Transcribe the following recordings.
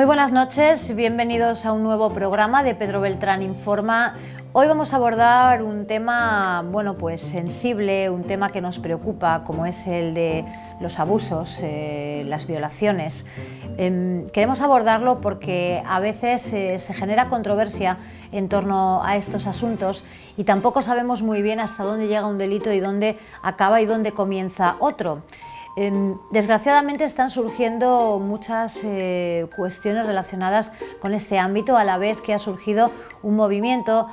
Muy buenas noches, bienvenidos a un nuevo programa de Pedro Beltrán Informa. Hoy vamos a abordar un tema, bueno, pues sensible, un tema que nos preocupa, como es el de los abusos, las violaciones. Queremos abordarlo porque a veces se genera controversia en torno a estos asuntos y tampoco sabemos muy bien hasta dónde llega un delito y dónde acaba y dónde comienza otro. Desgraciadamente están surgiendo muchas cuestiones relacionadas con este ámbito, a la vez que ha surgido un movimiento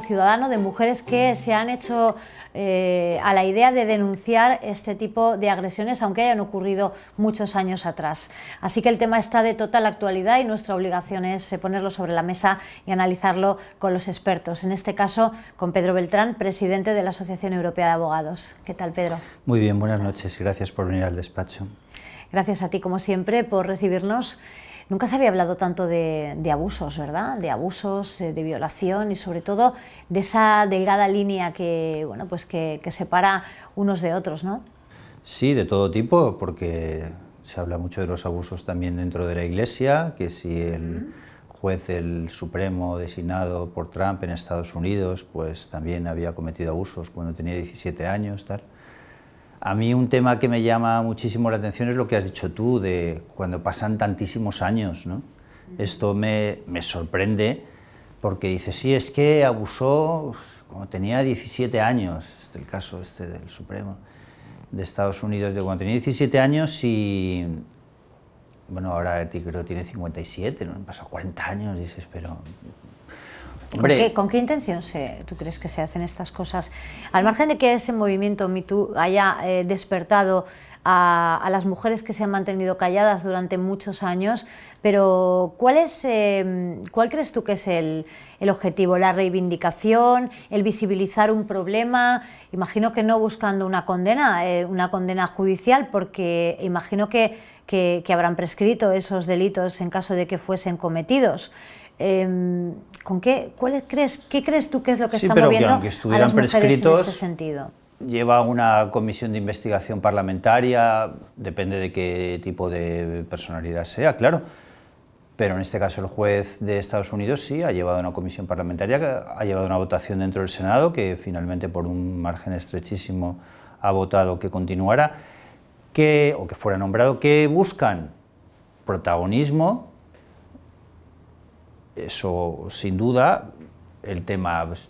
ciudadano de mujeres que se han hecho a la idea de denunciar este tipo de agresiones, aunque hayan ocurrido muchos años atrás. Así que el tema está de total actualidad y nuestra obligación es ponerlo sobre la mesa y analizarlo con los expertos, en este caso con Pedro Beltrán, presidente de la Asociación Europea de Abogados. ¿Qué tal, Pedro? Muy bien, buenas noches. Gracias por venir al despacho. Gracias a ti, como siempre, por recibirnos. Nunca se había hablado tanto de abusos, ¿verdad? De abusos, de violación y sobre todo de esa delgada línea que, bueno, pues que separa unos de otros, ¿no? Sí, de todo tipo, porque se habla mucho de los abusos también dentro de la Iglesia, que si el juez del Supremo designado por Trump en Estados Unidos, pues también había cometido abusos cuando tenía 17 años, tal. A mí un tema que me llama muchísimo la atención es lo que has dicho tú, de cuando pasan tantísimos años, ¿no? Esto me sorprende porque dices, sí, es que abusó cuando tenía 17 años, este es el caso del Supremo de Estados Unidos, de cuando tenía 17 años y, bueno, ahora creo que tiene 57, ¿no? Han pasado 40 años, dices, pero... Hombre, ¿Con qué intención tú crees que se hacen estas cosas? Al margen de que ese movimiento Me Too haya despertado a las mujeres que se han mantenido calladas durante muchos años, pero ¿cuál crees tú que es el objetivo? ¿La reivindicación? ¿El visibilizar un problema? Imagino que no buscando una condena judicial, porque imagino que habrán prescrito esos delitos en caso de que fuesen cometidos. ¿Qué crees tú que es lo que está moviendo a las mujeres en este sentido? Lleva una comisión de investigación parlamentaria, depende de qué tipo de personalidad sea, claro, pero en este caso el juez de Estados Unidos sí ha llevado una comisión parlamentaria, que ha llevado una votación dentro del Senado, que finalmente por un margen estrechísimo ha votado que continuara, o que fuera nombrado, que buscan protagonismo. Eso, sin duda, el tema, pues,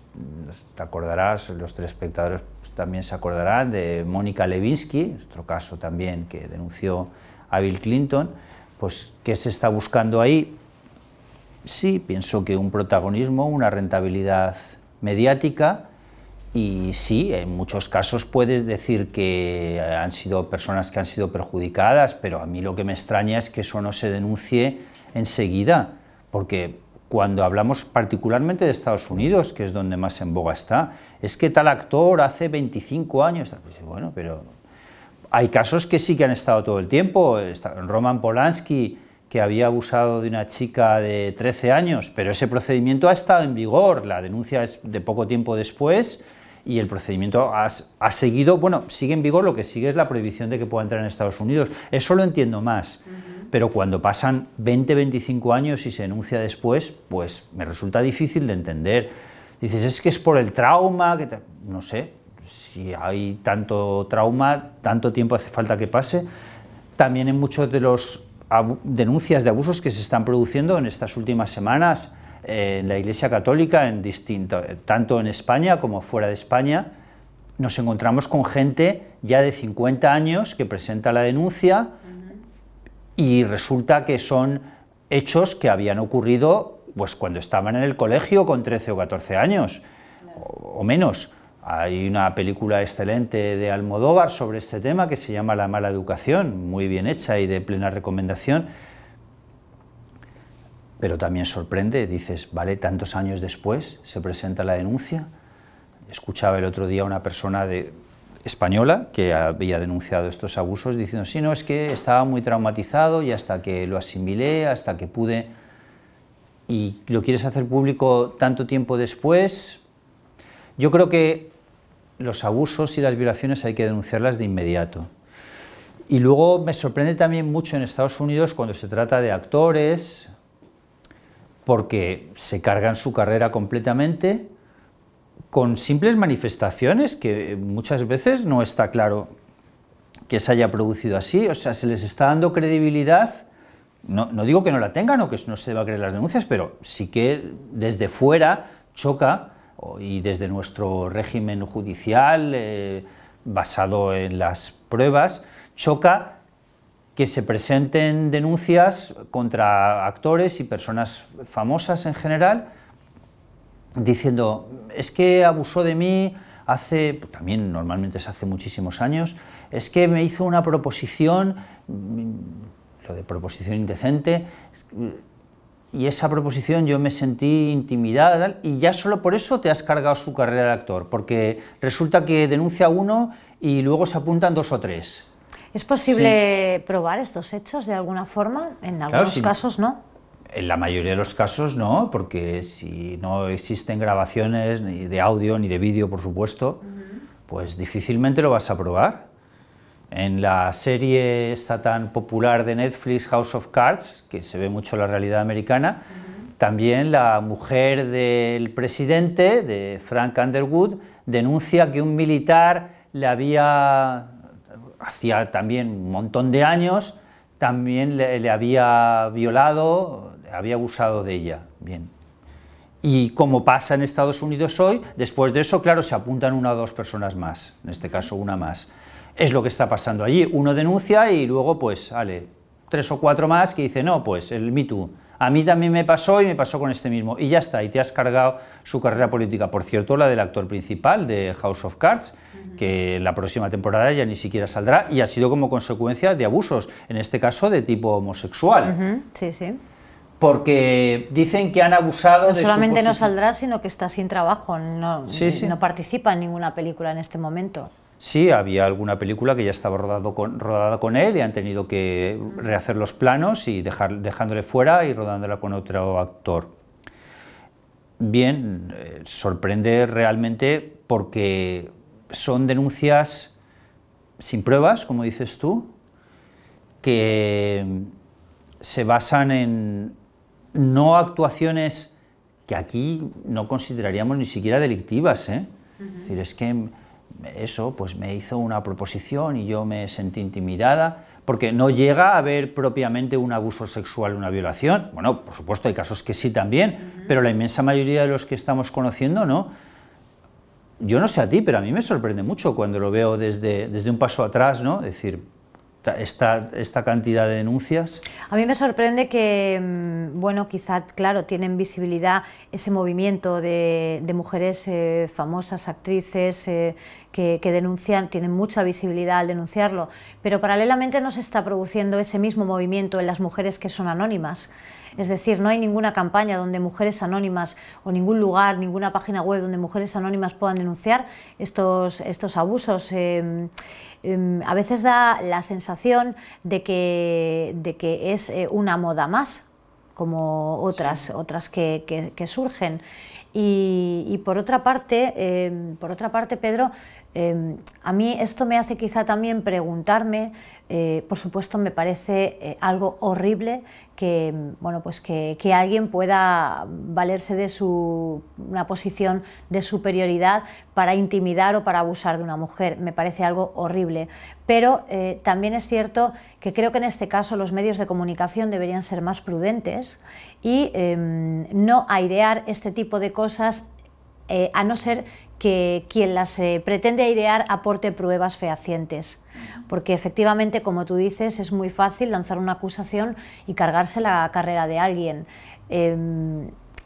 te acordarás, los telespectadores pues, también se acordarán de Mónica Lewinsky, nuestro caso también, que denunció a Bill Clinton, pues, ¿qué se está buscando ahí? Sí, pienso que un protagonismo, una rentabilidad mediática, y sí, en muchos casos puedes decir que han sido personas que han sido perjudicadas, pero a mí lo que me extraña es que eso no se denuncie enseguida, porque cuando hablamos particularmente de Estados Unidos, que es donde más en boga está, es que tal actor hace 25 años, bueno, pero hay casos que sí que han estado todo el tiempo. Roman Polanski, que había abusado de una chica de 13 años, pero ese procedimiento ha estado en vigor, la denuncia es de poco tiempo después y el procedimiento ha seguido, bueno, sigue en vigor, lo que sigue es la prohibición de que pueda entrar en Estados Unidos, eso lo entiendo más. Pero cuando pasan 20, 25 años y se denuncia después, pues me resulta difícil de entender. Dices, es que es por el trauma, no sé, si hay tanto trauma, tanto tiempo hace falta que pase. También en muchos de los denuncias de abusos que se están produciendo en estas últimas semanas en la Iglesia Católica, tanto en España como fuera de España, nos encontramos con gente ya de 50 años que presenta la denuncia. Y resulta que son hechos que habían ocurrido pues, cuando estaban en el colegio con 13 o 14 años, o menos. Hay una película excelente de Almodóvar sobre este tema que se llama La mala educación, muy bien hecha y de plena recomendación. Pero también sorprende, dices, vale, tantos años después se presenta la denuncia. Escuchaba el otro día a una persona española que había denunciado estos abusos diciendo, sí, no, es que estaba muy traumatizado y hasta que lo asimilé, hasta que pude, y lo quieres hacer público tanto tiempo después. Yo creo que los abusos y las violaciones hay que denunciarlas de inmediato. Y luego me sorprende también mucho en Estados Unidos cuando se trata de actores, porque se cargan su carrera completamente con simples manifestaciones que muchas veces no está claro que se haya producido así. O sea, se les está dando credibilidad. No digo que no la tengan o que no se deba creer las denuncias, pero sí que desde fuera choca, y desde nuestro régimen judicial, basado en las pruebas, choca que se presenten denuncias contra actores y personas famosas en general, diciendo, es que abusó de mí hace, también normalmente es hace muchísimos años, es que me hizo una proposición, lo de proposición indecente, y esa proposición yo me sentí intimidada, y ya solo por eso te has cargado su carrera de actor, porque resulta que denuncia a uno y luego se apuntan 2 o 3. ¿Es posible probar estos hechos de alguna forma? En algunos casos no. En la mayoría de los casos no, porque si no existen grabaciones ni de audio ni de vídeo, por supuesto, pues difícilmente lo vas a probar. En la serie esta tan popular de Netflix, House of Cards, que se ve mucho la realidad americana, también la mujer del presidente, de Frank Underwood, denuncia que un militar le había, hacía también un montón de años, también le había violado, había abusado de ella. Bien. Y como pasa en Estados Unidos hoy, después de eso, claro, se apuntan 1 o 2 personas más, en este caso una más. Es lo que está pasando allí, uno denuncia y luego pues sale 3 o 4 más que dicen, no, pues el Me Too, a mí también me pasó y me pasó con este mismo, y ya está, y te has cargado su carrera política. Por cierto, la del actor principal de House of Cards, que la próxima temporada ya ni siquiera saldrá, y ha sido como consecuencia de abusos, en este caso de tipo homosexual. Sí, sí. Porque dicen que han abusado de su posición. No solamente no saldrá, sino que está sin trabajo, no participa en ninguna película en este momento. Sí, había alguna película que ya estaba rodada con él y han tenido que rehacer los planos y dejándole fuera y rodándola con otro actor. Bien, sorprende realmente porque son denuncias sin pruebas, como dices tú, que se basan en no actuaciones que aquí no consideraríamos ni siquiera delictivas, ¿eh? Es decir, es que eso, pues me hizo una proposición y yo me sentí intimidada, porque no llega a haber propiamente un abuso sexual, una violación. Bueno, por supuesto hay casos que sí también, pero la inmensa mayoría de los que estamos conociendo no. Yo no sé a ti, pero a mí me sorprende mucho cuando lo veo desde un paso atrás, ¿no? Es decir, esta cantidad de denuncias. A mí me sorprende que, bueno, quizá, claro, tienen visibilidad ese movimiento de mujeres famosas, actrices, que denuncian, tienen mucha visibilidad al denunciarlo, pero paralelamente no se está produciendo ese mismo movimiento en las mujeres que son anónimas. Es decir, no hay ninguna campaña donde mujeres anónimas o ningún lugar, ninguna página web donde mujeres anónimas puedan denunciar estos abusos. A veces da la sensación de que es una moda más, como otras que surgen. Y por otra parte, Pedro, a mí esto me hace quizá también preguntarme, por supuesto me parece algo horrible que, bueno, pues que alguien pueda valerse de una posición de superioridad para intimidar o para abusar de una mujer. Me parece algo horrible, pero también es cierto que creo que en este caso los medios de comunicación deberían ser más prudentes y no airear este tipo de cosas, a no ser que quien las pretende airear aporte pruebas fehacientes, porque efectivamente, como tú dices, es muy fácil lanzar una acusación y cargarse la carrera de alguien.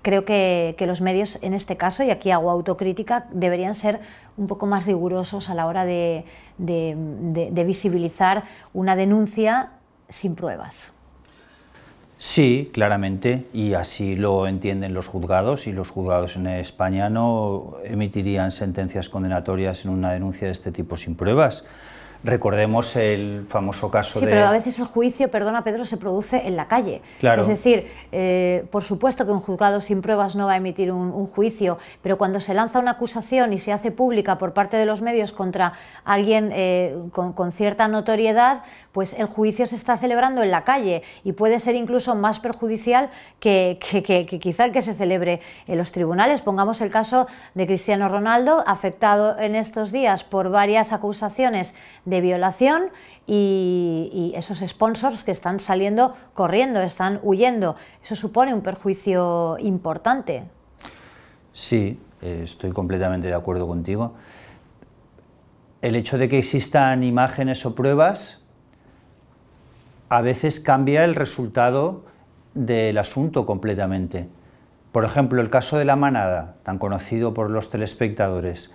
Creo que los medios en este caso, y aquí hago autocrítica, deberían ser un poco más rigurosos a la hora de visibilizar una denuncia sin pruebas. Sí, claramente, y así lo entienden los juzgados, y los juzgados en España no emitirían sentencias condenatorias en una denuncia de este tipo sin pruebas. Recordemos el famoso caso Sí, de... pero a veces el juicio, perdona Pedro, se produce en la calle. Claro. Es decir, por supuesto que un juzgado sin pruebas no va a emitir un juicio, pero cuando se lanza una acusación y se hace pública por parte de los medios contra alguien con cierta notoriedad, pues el juicio se está celebrando en la calle y puede ser incluso más perjudicial que quizá el que se celebre en los tribunales. Pongamos el caso de Cristiano Ronaldo, afectado en estos días por varias acusaciones de violación y esos sponsors que están saliendo corriendo, están huyendo. Eso supone un perjuicio importante. Sí, estoy completamente de acuerdo contigo. El hecho de que existan imágenes o pruebas a veces cambia el resultado del asunto completamente. Por ejemplo, el caso de La Manada, tan conocido por los telespectadores.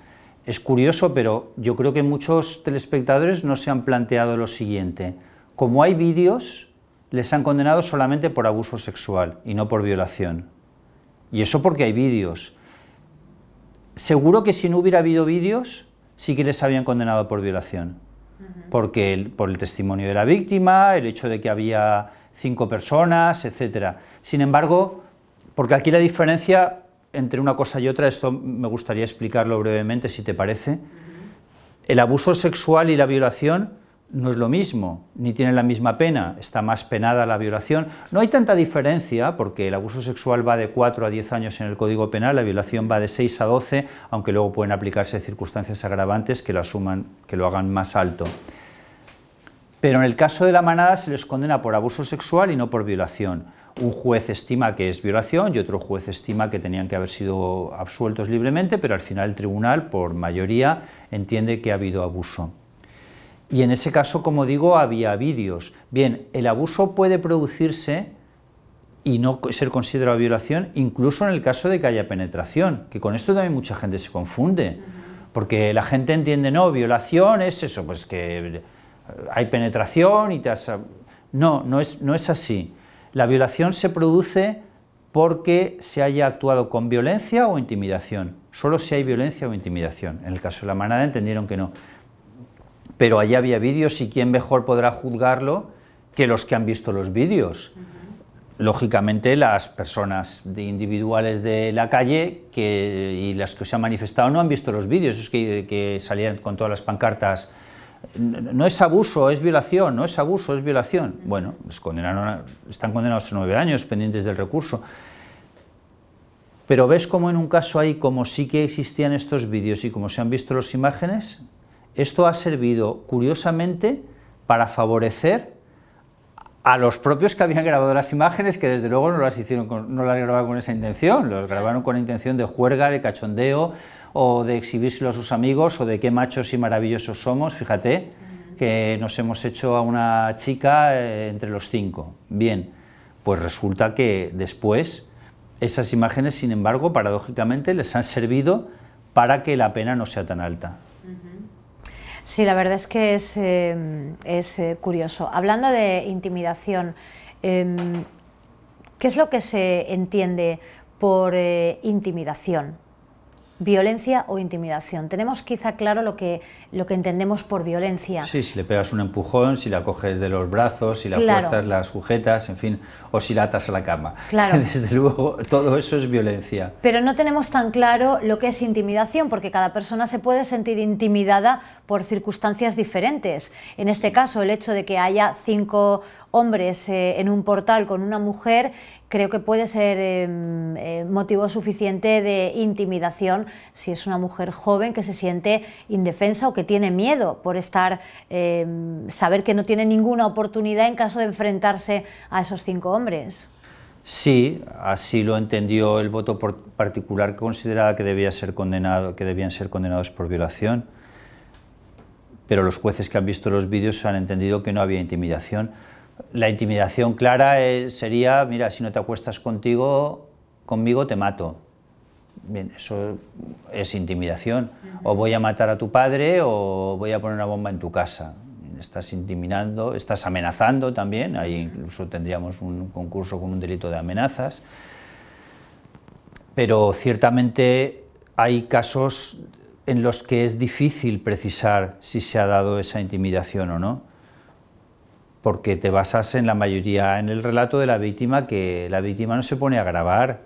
Es curioso, pero yo creo que muchos telespectadores no se han planteado lo siguiente. Como hay vídeos, les han condenado solamente por abuso sexual y no por violación. Y eso porque hay vídeos. Seguro que si no hubiera habido vídeos, sí que les habían condenado por violación. Porque por el testimonio de la víctima, el hecho de que había 5 personas, etc. Sin embargo, porque aquí la diferencia entre una cosa y otra, esto me gustaría explicarlo brevemente, si te parece. El abuso sexual y la violación no es lo mismo, ni tienen la misma pena, está más penada la violación. No hay tanta diferencia, porque el abuso sexual va de 4 a 10 años en el Código Penal, la violación va de 6 a 12, aunque luego pueden aplicarse circunstancias agravantes que lo hagan más alto. Pero en el caso de La Manada se les condena por abuso sexual y no por violación. Un juez estima que es violación y otro juez estima que tenían que haber sido absueltos libremente, pero al final el tribunal, por mayoría, entiende que ha habido abuso. Y en ese caso, como digo, había vídeos. Bien, el abuso puede producirse y no ser considerado violación, incluso en el caso de que haya penetración, que con esto también mucha gente se confunde, porque la gente entiende, no, violación es eso, pues que hay penetración y te has... No es así. La violación se produce porque se haya actuado con violencia o intimidación. Solo si hay violencia o intimidación. En el caso de La Manada entendieron que no. Pero allí había vídeos y quién mejor podrá juzgarlo que los que han visto los vídeos. Lógicamente las personas individuales de la calle y las que se han manifestado no han visto los vídeos, es que salían con todas las pancartas. No es abuso, es violación, no es abuso, es violación. Bueno, están condenados a 9 años, pendientes del recurso. Pero ves como en un caso ahí, como sí que existían estos vídeos y como se han visto las imágenes, esto ha servido, curiosamente, para favorecer a los propios que habían grabado las imágenes, que desde luego no las grabaron con esa intención, las grabaron con la intención de juerga, de cachondeo, o de exhibírselo a sus amigos, o de qué machos y maravillosos somos. Fíjate que nos hemos hecho a una chica entre los 5. Bien, pues resulta que después esas imágenes, sin embargo, paradójicamente, les han servido para que la pena no sea tan alta. Sí, la verdad es que es curioso. Hablando de intimidación, ¿qué es lo que se entiende por intimidación? ¿Violencia o intimidación? Tenemos quizá claro lo que entendemos por violencia. Sí, si le pegas un empujón, si la coges de los brazos, si la fuerzas, la sujetas, en fin, o si la atas a la cama. Claro. Desde luego, todo eso es violencia. Pero no tenemos tan claro lo que es intimidación, porque cada persona se puede sentir intimidada por circunstancias diferentes. En este caso, el hecho de que haya 5 hombres en un portal con una mujer, creo que puede ser motivo suficiente de intimidación si es una mujer joven que se siente indefensa o que tiene miedo por saber que no tiene ninguna oportunidad en caso de enfrentarse a esos 5 hombres. Sí, así lo entendió el voto particular, que consideraba que debían ser condenados por violación, pero los jueces que han visto los vídeos han entendido que no había intimidación. La intimidación clara sería, mira, si no te acuestas conmigo te mato. Bien, eso es intimidación. O voy a matar a tu padre o voy a poner una bomba en tu casa. Estás intimidando, estás amenazando también, ahí incluso tendríamos un concurso con un delito de amenazas. Pero ciertamente hay casos en los que es difícil precisar si se ha dado esa intimidación o no, porque te basas en la mayoría en el relato de la víctima, que la víctima no se pone a grabar,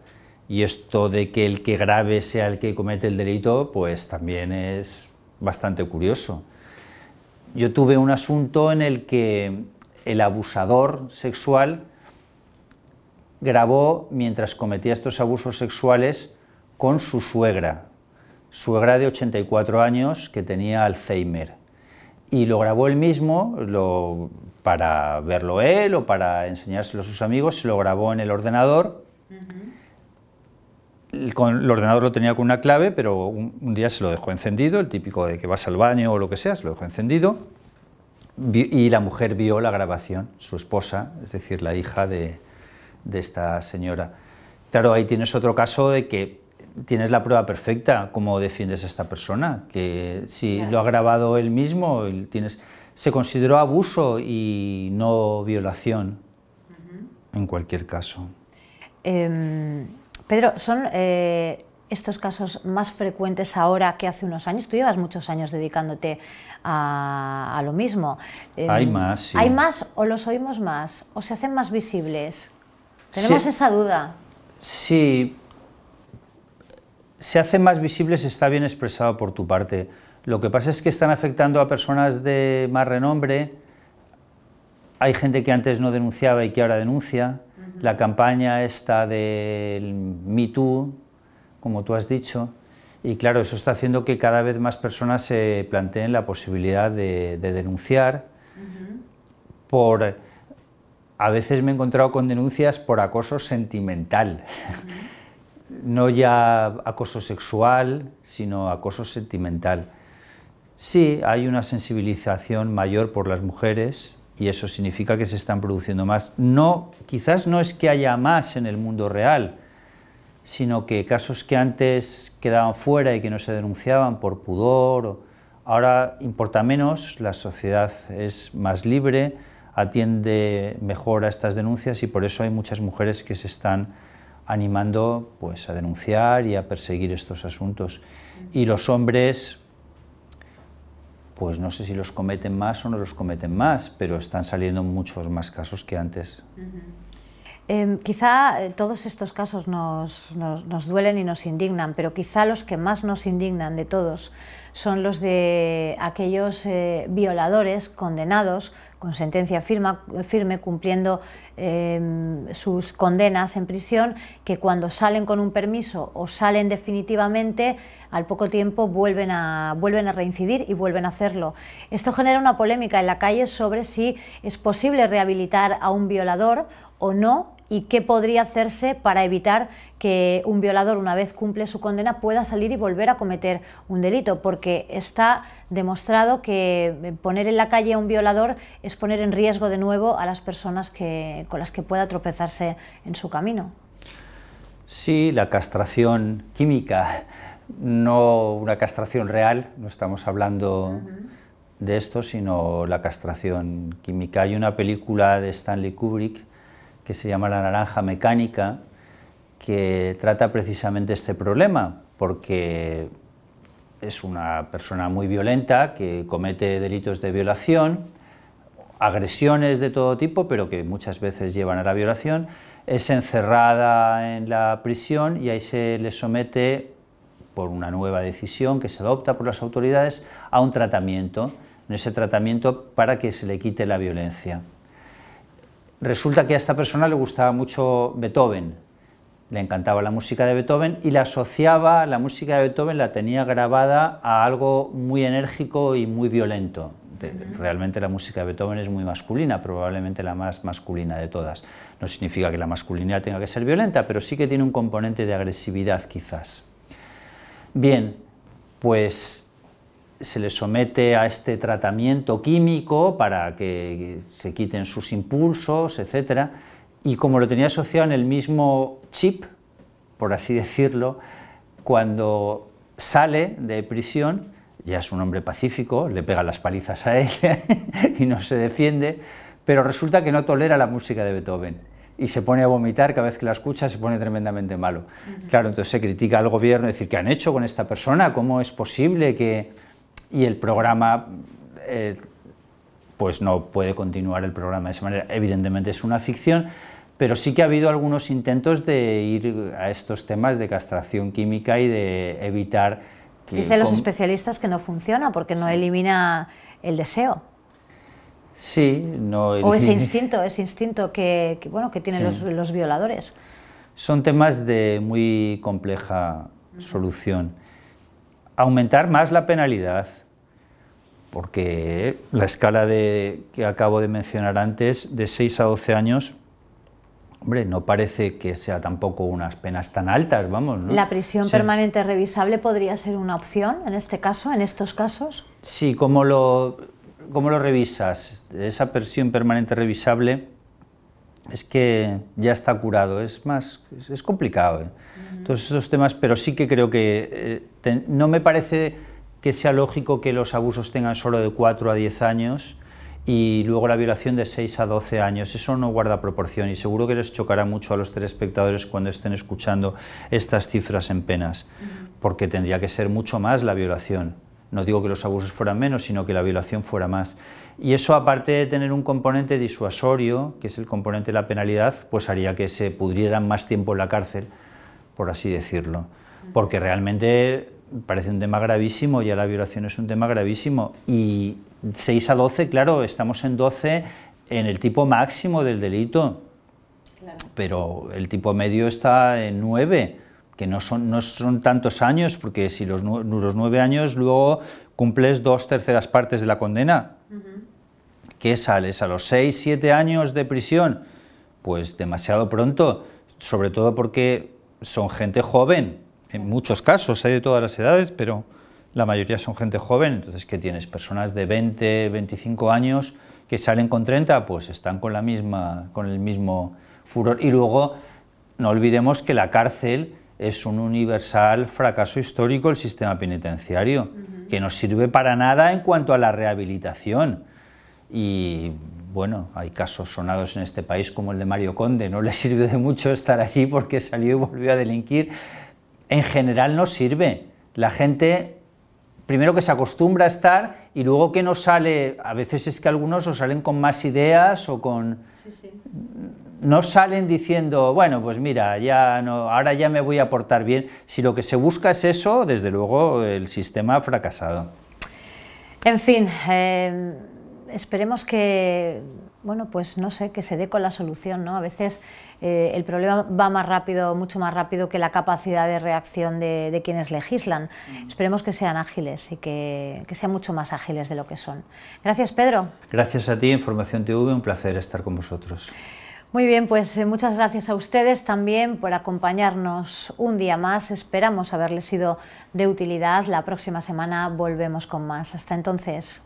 y esto de que el que grabe sea el que comete el delito, pues también es bastante curioso. Yo tuve un asunto en el que el abusador sexual grabó mientras cometía estos abusos sexuales con su suegra de 84 años que tenía Alzheimer, y lo grabó él mismo para verlo él o para enseñárselo a sus amigos. Se lo grabó en el ordenador. El ordenador lo tenía con una clave, pero un día se lo dejó encendido, el típico de que vas al baño o lo que sea, se lo dejó encendido, y la mujer vio la grabación, su esposa, es decir, la hija de esta señora. Claro, ahí tienes otro caso de que tienes la prueba perfecta. ¿Cómo defiendes a esta persona? Que si claro, lo ha grabado él mismo, se consideró abuso y no violación, en cualquier caso. Pedro, ¿son estos casos más frecuentes ahora que hace unos años? Tú llevas muchos años dedicándote a lo mismo. Hay más, sí. ¿Hay más o los oímos más? ¿O se hacen más visibles? Tenemos esa duda. Sí, se hacen más visibles, está bien expresado por tu parte. Lo que pasa es que están afectando a personas de más renombre. Hay gente que antes no denunciaba y que ahora denuncia. La campaña esta del Me Too, como tú has dicho, y claro, eso está haciendo que cada vez más personas se planteen la posibilidad de denunciar. A veces me he encontrado con denuncias por acoso sentimental. No ya acoso sexual, sino acoso sentimental. Sí, hay una sensibilización mayor por las mujeres y eso significa que se están produciendo más. Quizás no es que haya más en el mundo real, sino que casos que antes quedaban fuera y que no se denunciaban por pudor, ahora importa menos, la sociedad es más libre, atiende mejor a estas denuncias y por eso hay muchas mujeres que se están animando pues, a denunciar y a perseguir estos asuntos. Y los hombres, pues no sé si los cometen más o no los cometen más, pero están saliendo muchos más casos que antes. Quizá todos estos casos nos duelen y nos indignan, pero quizá los que más nos indignan de todos son los de aquellos violadores condenados con sentencia firme cumpliendo sus condenas en prisión, que cuando salen con un permiso o salen definitivamente, al poco tiempo vuelven a reincidir y vuelven a hacerlo. Esto genera una polémica en la calle sobre si es posible rehabilitar a un violador o no, y qué podría hacerse para evitar que un violador, una vez cumple su condena, pueda salir y volver a cometer un delito, porque está demostrado que poner en la calle a un violador es poner en riesgo de nuevo a las personas con las que pueda tropezarse en su camino. Sí, la castración química, no una castración real, no estamos hablando de esto, sino la castración química. Hay una película de Stanley Kubrick que se llama La naranja mecánica, que trata precisamente este problema, porque es una persona muy violenta que comete delitos de violación, agresiones de todo tipo, pero que muchas veces llevan a la violación, es encerrada en la prisión y ahí se le somete, por una nueva decisión que se adopta por las autoridades, a un tratamiento, en ese tratamiento para que se le quite la violencia. Resulta que a esta persona le gustaba mucho Beethoven, le encantaba la música de Beethoven y la asociaba, la música de Beethoven la tenía grabada a algo muy enérgico y muy violento. Realmente la música de Beethoven es muy masculina, probablemente la más masculina de todas. No significa que la masculinidad tenga que ser violenta, pero sí que tiene un componente de agresividad quizás. Bien, pues se le somete a este tratamiento químico para que se quiten sus impulsos, etc. Y como lo tenía asociado en el mismo chip, por así decirlo, cuando sale de prisión, ya es un hombre pacífico, le pega las palizas a él y no se defiende, pero resulta que no tolera la música de Beethoven. y se pone a vomitar cada vez que la escucha, se pone tremendamente malo. Claro, entonces se critica al gobierno, decir, ¿qué han hecho con esta persona? ¿Cómo es posible que...? Y el programa, pues no puede continuar el programa de esa manera. Evidentemente es una ficción, pero sí que ha habido algunos intentos de ir a estos temas de castración química y de evitar que... Dicen los especialistas que no funciona porque no elimina el deseo. Sí, no elimina... O ese instinto que tienen los violadores. Son temas de muy compleja solución. Aumentar más la penalidad, porque la escala que acabo de mencionar antes, de 6 a 12 años, hombre, no parece que sea tampoco unas penas tan altas, vamos, ¿no? ¿La prisión permanente revisable podría ser una opción en este caso, en estos casos? Sí, ¿cómo lo revisas? Esa prisión permanente revisable es que ya está curado, es complicado, ¿eh? Todos esos temas, pero sí que creo que no me parece que sea lógico que los abusos tengan solo de 4 a 10 años y luego la violación de 6 a 12 años, eso no guarda proporción y seguro que les chocará mucho a los telespectadores cuando estén escuchando estas cifras en penas, porque tendría que ser mucho más la violación. No digo que los abusos fueran menos, sino que la violación fuera más. Y eso, aparte de tener un componente disuasorio, que es el componente de la penalidad, pues haría que se pudrieran más tiempo en la cárcel, por así decirlo. Porque realmente parece un tema gravísimo, ya la violación es un tema gravísimo. Y 6 a 12, claro, estamos en 12 en el tipo máximo del delito, claro. Pero el tipo medio está en 9, que no son tantos años, porque si los 9 años luego cumples 2/3 partes de la condena. ¿Qué sales? ¿A los 6, 7 años de prisión? Pues demasiado pronto, sobre todo porque son gente joven, en muchos casos hay de todas las edades, pero la mayoría son gente joven. Entonces, ¿qué tienes? Personas de 20, 25 años que salen con 30, pues están con el mismo furor. Y luego, no olvidemos que la cárcel es un universal fracaso histórico del sistema penitenciario, que no sirve para nada en cuanto a la rehabilitación. Y bueno, hay casos sonados en este país como el de Mario Conde, no le sirve de mucho estar allí porque salió y volvió a delinquir. En general no sirve. La gente, primero que se acostumbra a estar y luego que no sale, a veces es que algunos o salen con más ideas o con... No salen diciendo, bueno, pues mira, ya no, ahora ya me voy a portar bien. Si lo que se busca es eso, desde luego el sistema ha fracasado. En fin, esperemos que, bueno, pues no sé, que se dé con la solución, ¿no? A veces el problema va más rápido, mucho más rápido que la capacidad de reacción de quienes legislan. Esperemos que sean ágiles y que sean mucho más ágiles de lo que son. Gracias, Pedro. Gracias a ti, Información TV, un placer estar con vosotros. Muy bien, pues muchas gracias a ustedes también por acompañarnos un día más. Esperamos haberles sido de utilidad. La próxima semana volvemos con más. Hasta entonces.